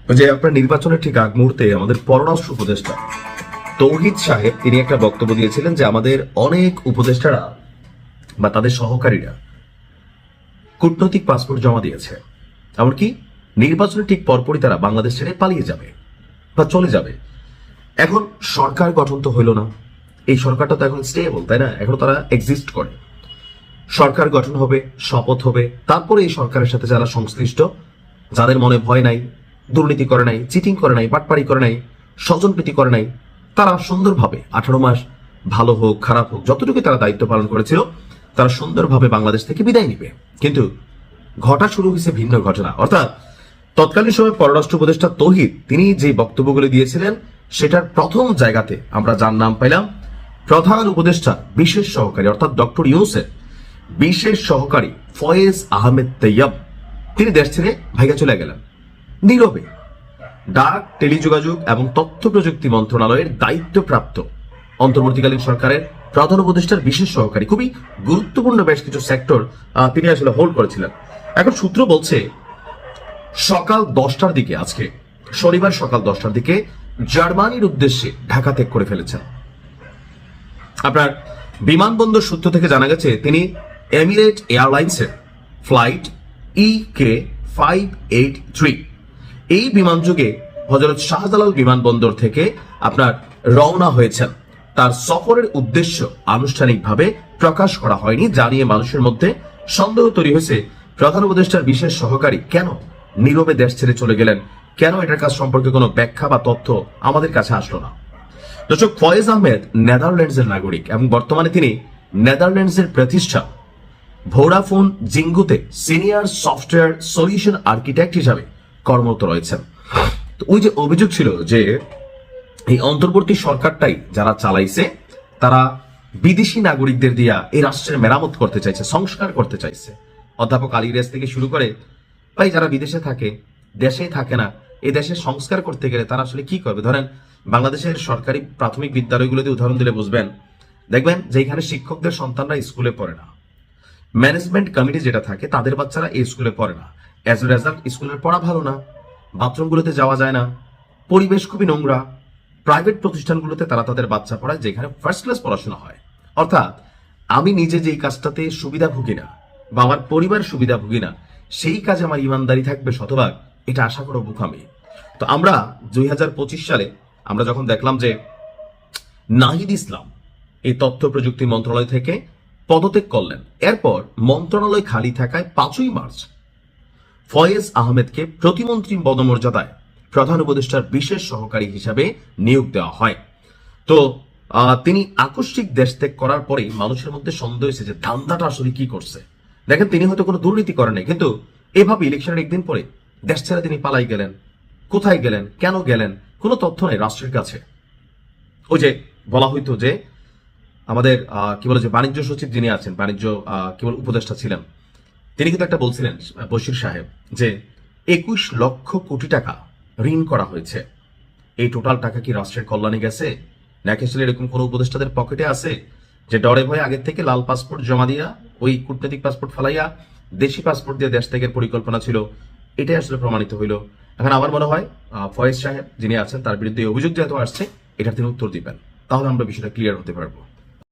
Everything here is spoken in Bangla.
যে আপনার নির্বাচনের ঠিক আগ মুহূর্তে আমাদের পররাষ্ট্র উপদেষ্টা তৌহিদ সাহেব তিনি একটা বক্তব্য দিয়েছিলেন যে আমাদের অনেক উপদেষ্টারা বা তাদের সহকারীরা কূটনৈতিক পাসপোর্ট জমা দিয়েছে, এমনকি নির্বাচনের ঠিক পরপরই তারা বাংলাদেশ ছেড়ে পালিয়ে যাবে বা চলে যাবে। এখন সরকার গঠন তো হইল না, এই সরকারটা তো এখন স্টেবল, তাই না? এখন তারা এক্সিস্ট করে, সরকার গঠন হবে, শপথ হবে, তারপরে এই সরকারের সাথে যারা সংশ্লিষ্ট, যাদের মনে ভয় নাই, দুর্নীতি করে নাই, চিটিং করে নাই, বাটপাড়ি করে নাই, স্বজনপ্রীতি করে নাই, তারা সুন্দরভাবে 18 মাস ভালো হোক খারাপ হোক যতটুকু তারা দায়িত্ব পালন করেছিল তারা সুন্দরভাবে বাংলাদেশ থেকে বিদায় নিবে। কিন্তু ঘটা শুরু হয়েছে ভিন্ন ঘটনা, অর্থাৎ তৎকালীন সময় পররাষ্ট্র উপদেষ্টা তৌহিদ তিনি যে বক্তব্যগুলো দিয়েছিলেন সেটার প্রথম জায়গাতে আমরা যার নাম পাইলাম প্রধান উপদেষ্টা বিশেষ সহকারী অর্থাৎ ডক্টর ইউনূসের বিশেষ সহকারী ফয়েজ আহমেদ তৈয়ব। তিনি দেশ ছেড়ে ভাইগা চলে গেলেন নীরবে। ডাক, টেলিযোগাযোগ এবং তথ্য প্রযুক্তি মন্ত্রণালয়ের দায়িত্বপ্রাপ্ত অন্তর্বর্তীকালীন সরকারের প্রধান উপদেষ্টার বিশেষ সহকারী, খুবই গুরুত্বপূর্ণ বেশ কিছু সেক্টর তিনি আসলে হোল্ড করেছিলেন। এখন সূত্র বলছে সকাল 10টার দিকে, আজকে শনিবার সকাল 10টার দিকে জার্মানির উদ্দেশ্যে ঢাকা ত্যাগ করে ফেলেছেন। আপনার বিমানবন্দর সূত্র থেকে জানা গেছে তিনি এমিরেট এয়ারলাইন্সের ফ্লাইট EK583 এই বিমানযোগে হযরত শাহজালাল বিমানবন্দর থেকে আপনার রওনা হয়েছেন। তার সফরের উদ্দেশ্য আনুষ্ঠানিকভাবে প্রকাশ করা হয়নি, যা নিয়ে মানুষের মধ্যে সন্দেহ তৈরি হয়েছে প্রধান উপদেষ্টার বিশেষ সহকারী কেন নীরবে দেশ ছেড়ে চলে গেলেন, কেন এটার কাজ সম্পর্কে কোনো ব্যাখ্যা বা তথ্য আমাদের কাছে আসলো না। দর্শক, ফয়েজ আহমেদ নেদারল্যান্ডসের নাগরিক এবং বর্তমানে তিনি নেদারল্যান্ডসের প্রতিষ্ঠান ভোডাফোন জিঙ্গুতে সিনিয়র সফটওয়্যার সলিউশন আর্কিটেক্ট হিসাবে কর্মরত রয়েছেন। তো ওই যে অভিযোগ ছিল যে এই অন্তর্বর্তী সরকারটাই যারা চালাইছে তারা বিদেশি নাগরিকদের দিয়া এই রাষ্ট্রের মেরামত করতে চাইছে, সংস্কার করতে চাইছে। অধ্যাপক আলী রেস থেকে শুরু করে ভাই যারা বিদেশে থাকে, দেশেই থাকে না, এই দেশে সংস্কার করতে গেলে তারা আসলে কি করবে? ধরেন বাংলাদেশের সরকারি প্রাথমিক বিদ্যালয়গুলোতে উদাহরণ দিলে বুঝবেন, দেখবেন যে এখানে শিক্ষকদের সন্তানরা স্কুলে পড়ে না, ম্যানেজমেন্ট কমিটি যেটা থাকে তাদের বাচ্চারা এই স্কুলে পড়ে না, অ্যাজ এ রেজাল্ট স্কুলের পড়া ভালো না, বাথরুমগুলোতে যাওয়া যায় না, পরিবেশ খুবই নোংরা। প্রাইভেট প্রতিষ্ঠানগুলোতে তারা তাদের বাচ্চা পড়ায় যেখানে ফার্স্ট ক্লাস পড়াশোনা হয়। অর্থাৎ আমি নিজে যেই কাজটাতে সুবিধা ভুগি না বা আমার পরিবার সুবিধা ভুগি না, সেই কাজে আমার ইমানদারি থাকবে শতভাগ, এটা আশা করো বোকামি। তো আমরা 2025 সালে আমরা যখন দেখলাম যে নাহিদ ইসলাম এই তথ্য প্রযুক্তি মন্ত্রণালয় থেকে পদত্যাগ করলেন, এরপর মন্ত্রণালয় খালি থাকায় 5ই মার্চ ফয়েজ আহমেদকে প্রতিমন্ত্রী পদমর্যাদায় প্রধান উপদেষ্টার বিশেষ সহকারী হিসাবে নিয়োগ দেওয়া হয়। তো তিনি আকস্মিক দেশ ত্যাগ করার পরেই মানুষের মধ্যে সন্দেহ হয়েছে যে ধান্দাটা আসলে কি করছে। দেখেন তিনি হয়তো কোনো দুর্নীতি করেন নাই, কিন্তু এভাবে ইলেকশনের একদিন পরে দেশ ছেড়ে তিনি পালাই গেলেন। কোথায় গেলেন, কেন গেলেন, কোনো তথ্য নেই রাষ্ট্রের কাছে। ওই যে বলা হইতো যে আমাদের কি বলে যে বাণিজ্য সচিব যিনি আছেন, বাণিজ্য কি বলে উপদেষ্টা ছিলেন, তিনি কিন্তু একটা বলছিলেন বশির সাহেব যে 21 লক্ষ কোটি টাকা ঋণ করা হয়েছে। এই টোটাল টাকা কি রাষ্ট্রের কল্যাণে গেছে নাকি আসলে এরকম কোন উপদেষ্টাদের পকেটে আছে যে ডরে ভয়ে আগের থেকে লাল পাসপোর্ট জমা দিয়া ওই কূটনৈতিক পাসপোর্ট ফালাইয়া দেশি পাসপোর্ট দিয়ে দেশ ত্যাগের পরিকল্পনা ছিল? এটাই আসলে প্রমাণিত হইল। এখন আমার মনে হয় ফয়েজ সাহেব যিনি আছেন তার বিরুদ্ধে অভিযোগ যেহেতু আসছে, এটার তিনি উত্তর দিবেন, তাহলে আমরা বিষয়টা ক্লিয়ার হতে পারবো।